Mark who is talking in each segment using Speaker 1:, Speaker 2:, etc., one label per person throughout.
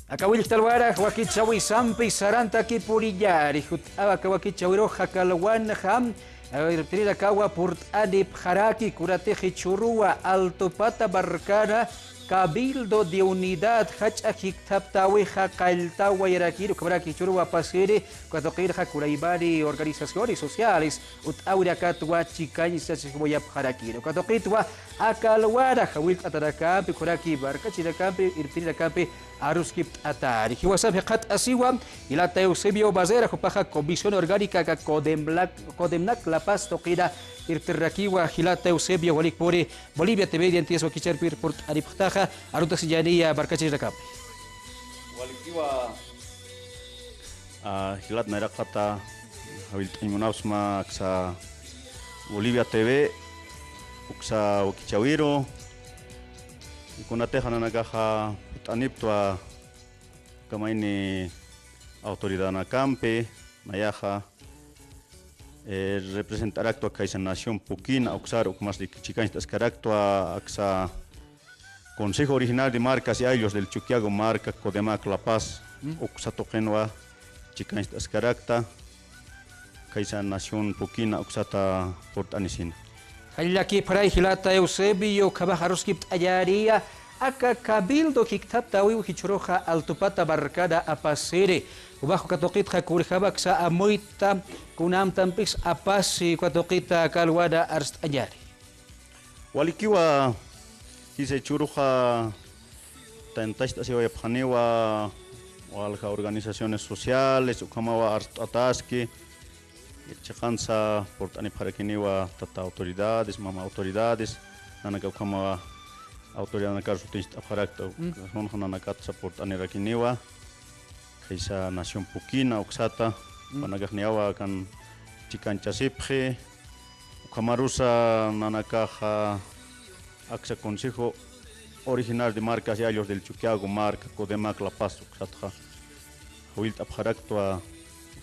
Speaker 1: Akawil talwara wakichawi sampi saranta ki puriyari hut wakichawiro hakalwan ham irtira kawa purt adip haraki kurate churua altopata barcana Cabildo de Unidad Hachajik Taptawi Hakaltawa Yarakiro Kabraki Churua Pasere Katokir Hakuraibari organizaciones sociales Utaura Katwa Chikay Sasboyap Harakiro Katokitwa Akalwara Hawil Atarakampi Kuraki Barka Chirakampi Irtira Kampi Aruskip Atari Hiwasab Hat Asiwam Ilata Eusebio Bazera Hupaja Comisión Orgánica Codemnak La Paz Tokira Irterrakiwa Hilata Eusebio Walikpore Bolivia TV Diantias Wakicharpir Port Ariptaja Aruta Sijania Barkachi Rakap
Speaker 2: Walikiwa Hilat Narakata Hawilt Imunawsma Ksa Bolivia TV Uksa Wakichawiro Ikunateja Nanagaja Putaniptua Kamaini Autoridad Nakampe Mayaja representar actua Kaisa Nación Puquina, Oxar, Okmas de Chicanis Tascaractua, Axa Consejo Original de Marcas y Ayos del Chuquiago Marca, Codemac La Paz, Oxatogenua, Chicanis Tascaracta, Kaisa Nación Puquina, Oxata Portanicina.
Speaker 1: Hailaki Parai Hilata Eusebio, Kabajaroskip Ayaria, Aka Cabildo Kiktaptawi Hichoroja Altopata Barcada Apasere. Bajo Katokita Kurjabak sa Amoita Kunam Tampix Apasi Katokita Kalwada Arst Ayari.
Speaker 2: Walikiwa Hise Churuja Tantasta Siwa Panewa Walja organizaciones sociales, Ukamawa Arst Ataski, Chakansa, Portani Parakiniwa, Tata autoridades, Mama autoridades, Nanaka Ukamawa autoridad Nakar Sutista Parakta, Honanakatsa Portani Rakiniwa. Esa Nación Puquina, Oxata, Panagagniawa kan Chicanchasipje, Camarusa, Nanakaja, Axa Consejo Original de Marcas y Ayos del Chuquiago, Marca, Codemac, La Paz, Oxata, Huilt Abjaractua,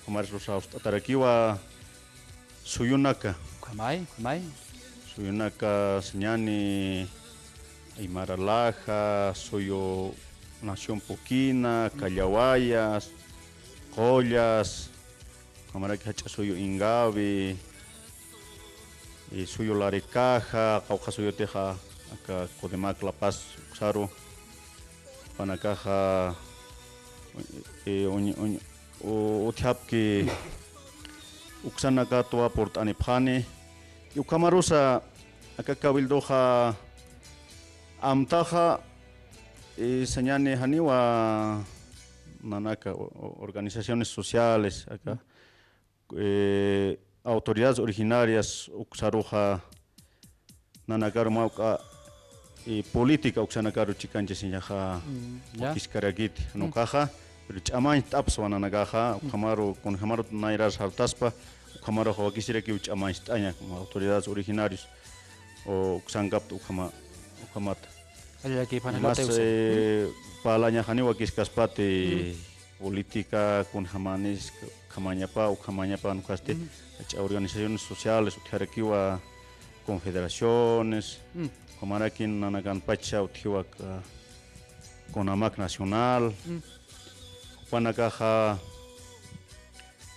Speaker 2: Camarusa, Atarakiwa, Suyunaka, Suyunaka, Señani, Aymaralaja, Soyo. Nación Puquina, Callahuayas, Collas, Camaraki Suyo Ingavi, Suyo Larecaja, Cauja Suyo Teja, acá Codemac La Paz, Xaro, Panacaja, Otiapke, Uxanaca Toa Portanepane, y Camarosa, acá Cabildoja, Amtaja, Señane Haniwa Nanaka, organizaciones sociales acá, autoridades originarias, Uxaroja, Nanakaro Mauka, política Uxanakaro Chicanche Sinyaja, Kiskaragit, Nokaja, pero Chamain Tapswa Nanagaja, Ukamaro, con Hamaro Nairas Hartaspa, Ukamaro Hawakisiraki Uchamain Tanya, como autoridades originarias, o Uxangap Ukamata. Más palanya haniwa kiskaspate política con jamanes kamanyapa o kamanyapa nukaste organizaciones sociales utjarakiwa confederaciones kamarakin nanagan pacha uthiwa con amac nacional panakaja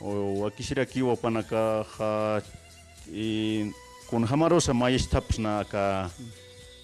Speaker 2: o akisirakiwa panakaja con jamarosa mayestapsna ka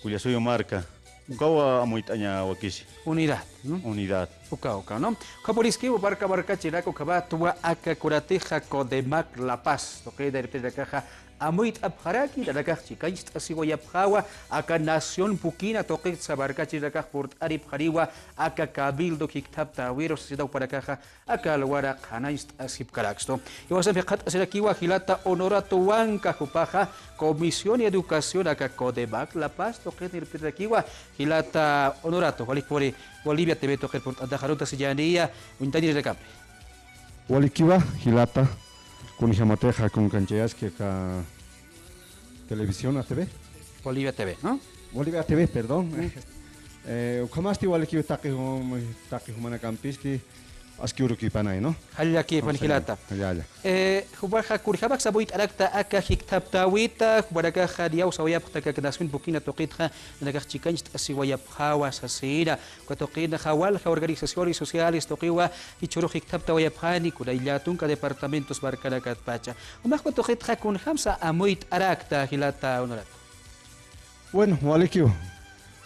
Speaker 2: kuyasoyo marca Ukawa amoitanya wakisi.
Speaker 1: Unidad, ¿no?
Speaker 2: Unidad.
Speaker 1: Uka, ¿no? Kaporiski barca chiraco kabatua aka kurateja Codemac La Paz. Toque de repente caja amoit abharaki da caja chikaist asigoya phawa aka Nación Puquina toque sabarca chiraca port arip hariwa aka Cabildo kiktapta wiros sida para caja aka luara kanaist asip karaxto. Y vas a ver asirakiwa hilata honorato wanka jupaja Comisión y Educación acá Codemac La Paz toque de repente hilata honorato walikpore Bolivia TV toque por Adajaruta Sillania Untani de Camp.
Speaker 3: Walikiwa hilata con Jamateja con Cancheas que acá televisión ATV.
Speaker 1: Bolivia TV, ¿no?
Speaker 3: Bolivia TV, perdón. Ukhamasti Walikiwa taki humana campisti askiuruki panay, ¿no?
Speaker 1: Hallaki panhilata.
Speaker 3: Ya.
Speaker 1: Hubaja kurjabak sabuit arakta aka hiktaptawita hubaraka hadiaw sawayap takaknasun bukina toqitja nagak chikanch asiwayap hawa sasira kwatoqina hawal organizaciones sociales toqiwa ichuru hiktaptawayap hani kuraylatun ka departamentos barkanakat pacha. Humak kwatoqitja kun hamsa amuit arakta hilata onorat.
Speaker 3: Bueno, walikio.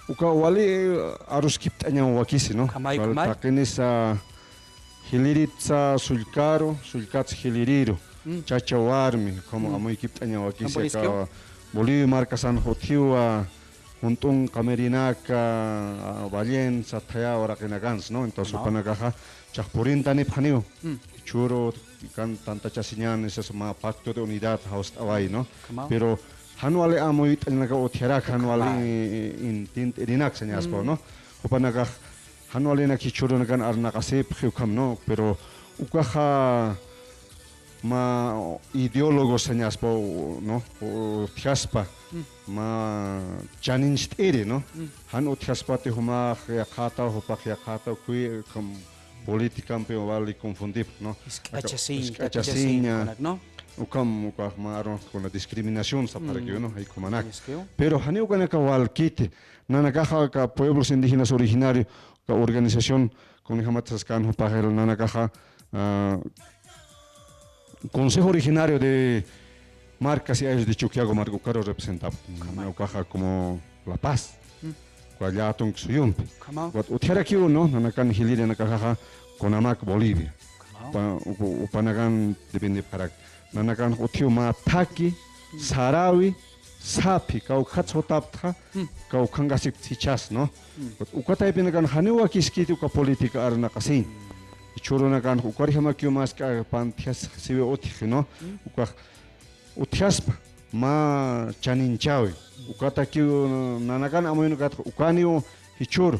Speaker 3: Uka wali arus kiptanya wakisi, ¿no?
Speaker 1: Kamay.
Speaker 3: Takinisa Hilirita sulkats hiliriru, chacha warmi, como amoy kiptanya wakisi ka Bolivia marca San Jotiwa, juntun Camerinaca, Valencia, Taya, Orakenagans, ¿no? Entonces panagaja, chakpurin tani paniu, churo, kan tanta chasiñan, ese ma pacto de unidad host away, ¿no? Pero hanuale amoy tanaga otiara hanuale in tint señas ¿no? Opanaga hanualina kichuro nagan arnakasip hiukam no, pero ukaja ma ideólogo señas no, o tiaspa ma chaninst ere no, han o tiaspa te huma ya khata kui kam política pe vale confundir no,
Speaker 1: Achasiña, ¿no?
Speaker 3: Ukam maro con la discriminación para que no hay comanak. Pero hani ukana kawal kite nanakaja ka pueblos indígenas originarios ka organización con hamatas kan para el nanakaja Consejo Originario de Marcas y Ayos de Chuquiago Marco Caro representaba ukaja como La Paz. Kwaya tung suyum. Wat utera kiu no nanakan hilire nakaja con Amac Bolivia. Upanagan depende para nanakan utiu ma taki sarawi sapi kau khatsotaptha kau khangasik tichas no ukata ipinagan haniwa kiskiti uka politika arna kasin churuna kan ukari hama kiu mas ka pantias sibe othi no uka utiaspa ma chaninchawi ukata kiu nanakan amoyno kat ukaniu hichur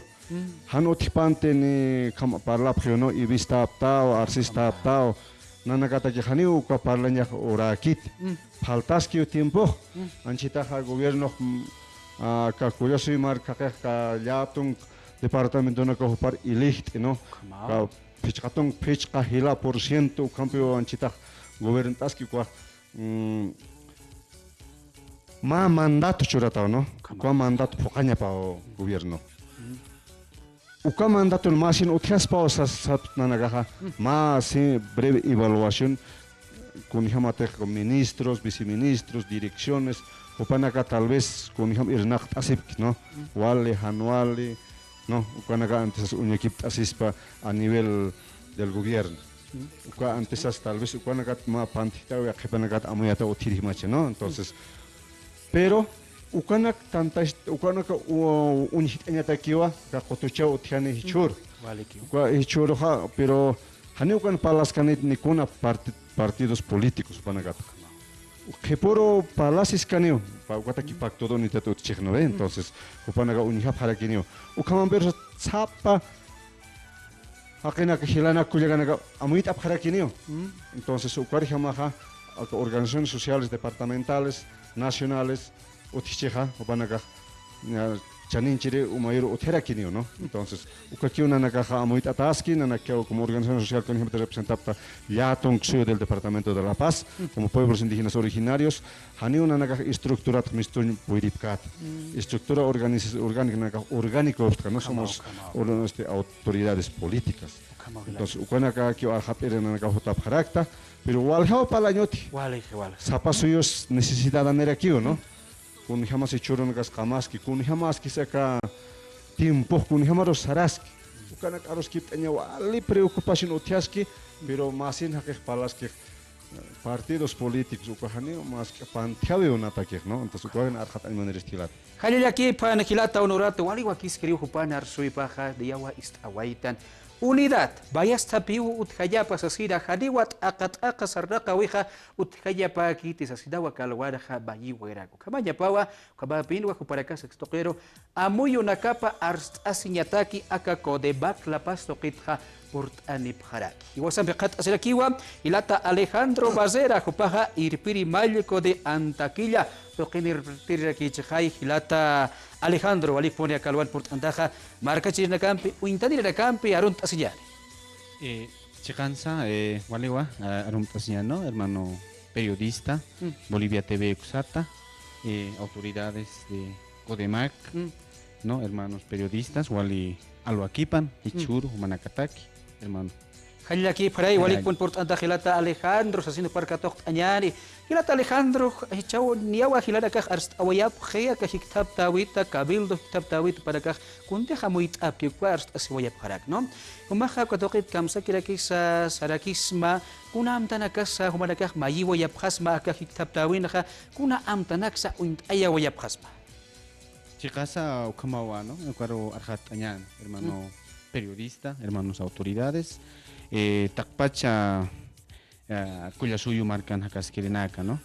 Speaker 3: han othipante ni kam parlapkhio no ibista aptao arsista aptao nanakata que janiu ka parlaña orakit faltas que tiempo anchita ha gobierno ka curioso y marca ka yatung departamento no ka par ilicht no ka pichkatong pichka hila por ciento cambio anchita gobernantas que kwa ma mandato churata no kwa mandato pokaña pa gobierno uka mandato más en otras pausas nanaga más breve evaluación con con ministros, viceministros, direcciones o panaga tal vez con irnacht asip no wale anuale no ukanaga antes un equipo asispa a nivel del gobierno uka antes tal vez ukanaga ma pantita o akipanaga amuyata o tirimache no entonces pero ukanak tantas ukanak unhitanya takiwa ka kotucha utiane hichur kwa hichur ha pero hani ukan palas kanit nikuna partidos políticos panagat que poro palasis kanio pa ukata ki pacto do ni tato chigno entonces upanaga unha para kinio ukaman pero chapa hakena que hilana kulegana amuit ap para kinio entonces ukari hamaha organizaciones sociales departamentales nacionales Oticheja, Opanaga, Chaninchire, Umayro, Oterakinio, ¿no? Entonces, Ukakiuna Nakaja, Amuit Ataski, Nanakeo, como organización social con ejemplo representaba Yatong Xue del Departamento de La Paz, como pueblos indígenas originarios, Haniuna Nakaja, estructura Mistun Puiripkat, estructura orgánica, no somos autoridades políticas. Entonces, Ukanaka, Kio Alhapere, Nanakajota Parakta, pero Walhao Palañoti, Zapasuyos necesitaban era aquí, ¿no? Kun jamás echaron gas kamaski, kun jamás que saca tiempo, kun jamás saraski. Ukana karos kip tanya wali preocupación otiaski, pero más en haker palas que partidos políticos ukahani más que panteawe un ataque, ¿no? Entonces ukahan arhat ay manera estilat.
Speaker 1: Halil aquí pan hilata honorato wali wakis kriu hupan arsui paja de yawa istawaitan. Unidad, bayasta piu utkayapa sasira hadiwat akat sarraqa wija utkayapa kitis asidawa kalwaraja bayiweraku. Kamanya pawa kabapinwa kuparaka sextoquero amuyo nakapa arst asinyataki akako de bak la pasto kitja port anipharaki. Iwasan pekat asirakiwa ilata Alejandro Bazera kupaja irpiri maliko de Antaquilla. Toqinir tiraki chai hilata Alejandro walik pone a kalwan port andaja marca china campi uintani na campi arunt asinyari
Speaker 4: Chicanza, Walewa, Arumtasiano, hermano periodista, Bolivia TV Exata, autoridades de Codemac, ¿no? Hermanos periodistas, Wali Alhuaquipan, Ichur, Manacataki, hermano.
Speaker 1: Hallaki para igual pun importante Gilata Alejandro, haciendo para catok añari. Gilata Alejandro, chau niawa Gilata kah arst awayap khaya ka hiktab tawita kabildo hiktab tawita para kah kunte hamuit ap ki arst aswayap harak, no? Humaha katokit kamsa kirakisa sarakisma kuna amtanaka sa humanakah mayiwa yap khasma ka hiktab tawin kha kuna amtanak sa uint ayawa yap khasma.
Speaker 4: Chicasa Ukamawa, ¿no? Ecuador Arjat Añan, hermano periodista, hermanos autoridades. Takpacha Kuyasuyu marcan Hacaskirinaka, ¿no?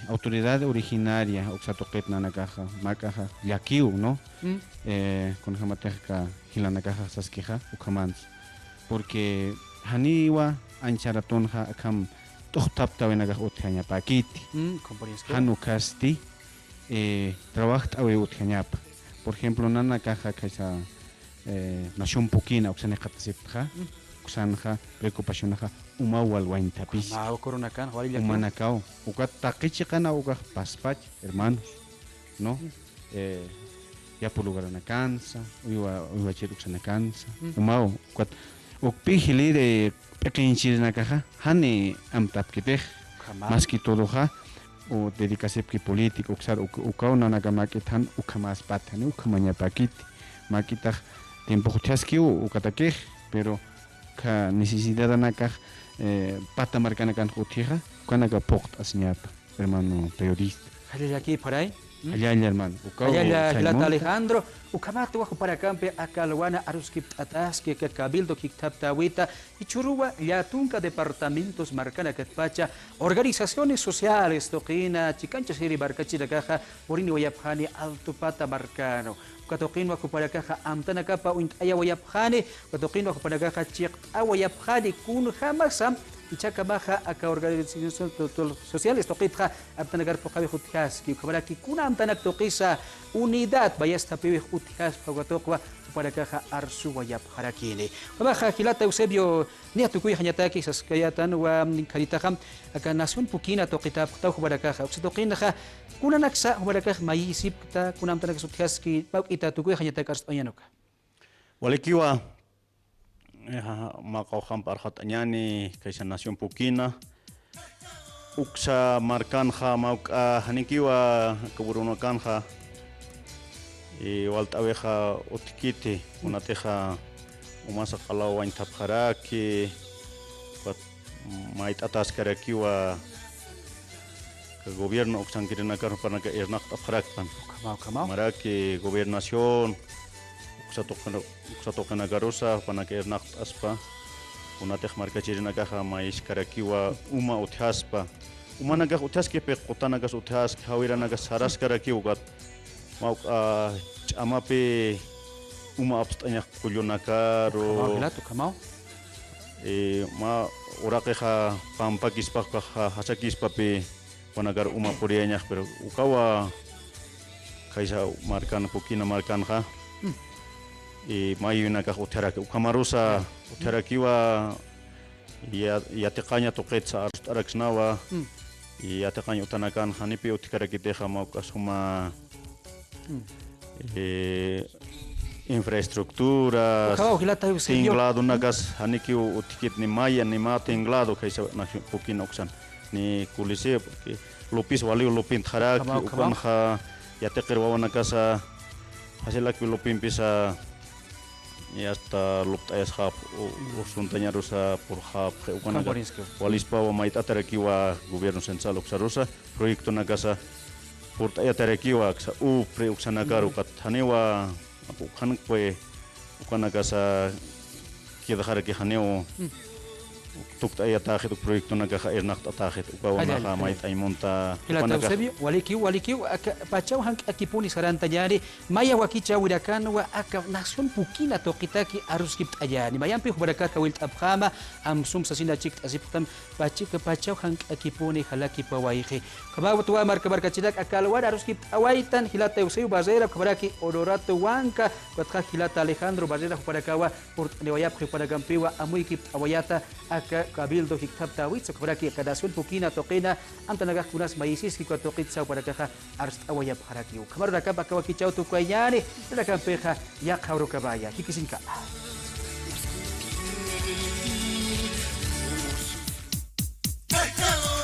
Speaker 4: Autoridad originaria, Oxatoquet Nanakaja, Macaja, Yakiu, ¿no? Con Jamateja, Hilanakaja, Sasqueja, Ukamans. Porque Haniwa, Ancharatonja, Akam, Tochtapta Venagaj Utjaña Paquiti, Hanukasti, trabaja a Utjañapa. Por ejemplo, Nanakaja, Kaisa, Nación Pukina, Oxanejatesipja. Sanja preocupacionaja umawal waintapis
Speaker 1: coronacan
Speaker 4: umanacao uka taquichicana uka paspach hermanos no ya por lugar na cansa uiwa chiruxa na cansa umao uka ukpijili de pequeñchil na caja hani amtapkipej más que todo ja o dedicación político usar ukao na nagamakitan ukamas patani ukamaña paquiti makitaj tiempo chaskiu ukatakej pero ka necesidad anaka pata marcana kan jutija kana ka pokt asñapa hermano periodista
Speaker 1: allá aquí por ahí
Speaker 4: allá hermano
Speaker 1: allá Gilata Alejandro ukamato bajo para campe akalwana aruskip ataski que cabildo kiktab tawita y churua ya tunca departamentos marcana que pacha organizaciones sociales toquina chicancha siri barcachi la caja porini wayapjani alto pata marcano katokin wa kupara caja amtana capa uint aya wayapjani katokin wa kupara caja chiq awayapjani kun jamasam y chaca baja acá organizaciones sociales toquitja amtana gar pojabe jutjaski kupara ki kuna amtana toquisa unidad vaya esta pibe jutjas pagotokwa para caja arsu wayapjarakini baja Gilata Eusebio ni atukuy hanyataki saskayatan wa karitaham acá nación pukina toquita tau para caja toquina ja kuna naksa para caja mayisip ta kuna amtana jutjaski pau ita tukuy hanyataki arstoyanoka
Speaker 2: Walekiwa Makauham Parhat Añani, Kaisa Nación Pukina, Uksa Markanja, Mauka Hanikiwa, Kaburunakanja, y Waltaveja Otikiti, Unateja, Umasa Kalawa Intapharaki, Mait Ataskarakiwa, el gobierno Oxankirinakar para que Ernak Tapharakpan, Maraki, Gobernación. Uksatokana garusa para que ernak aspa unatech markachirina caja mais karakiwa uma uthaspa umanaga uthaski pe qutanaga uthas hawiranaga saras karakiugat mau amape uma abstanya kulyonakaro
Speaker 1: kamau
Speaker 2: ma urakeja pampakispa hasakispa pe panagar uma purianya pero ukawa kaisa markan pukina markanja y mayuna ka uteraki ukamarusa uterakiwa ya teqaña toqetsa araksnawa y ya teqaña utanakan hanipi utikaraki teja maukasuma infraestructuras tinglado nagas haniki utikit ni maya ni ma tinglado kaisa na pukina oksan ni kulise porque lupis wali lupin tharaki ukanha ya teqirwa nakasa hasilak lupin pisa y hasta lupta es hap usuntaña rusa por hap ukanaga walispa wa mait atarakiwa gobierno central uksarusa proyecto nakasa por atarakiwa ksa pre uksanagaru kat hanewa ukanak pues ukanagasa kidahara ki haneo tukt ay atajit proyekto na kaha ernacht atajit ukawa na ka mait ay monta
Speaker 1: Hilata Eusebio, walikiu, pachau hank akipuni saranta nyari, maya wakicha wirakan wa aka nasion pukina tokitaki arus kipt ayani. Mayampi hubaraka kawilt abkhama, amsum sasina chikt aziptam, pachau hank akipuni halaki pawaihe. Kabawat wa marka chidak akalwar arus kipt awaitan, Hilata Eusebio Bazera, kubaraki Odorato Wanka, kuatka Hilata Alejandro Bazera, hubarakawa, port newayap huparagampiwa, amuy kipt awayata, aka kabildo hiktapta witsa, kubaraki akadasun pukina tokina, am tanagak kunas maisis ki tokit sa kubarakaha arst awayap harakiu. Kamar rakab akawakichau tukwayani, nakapeha yak hauro kabaya, hikisinka.
Speaker 5: Hey, hello.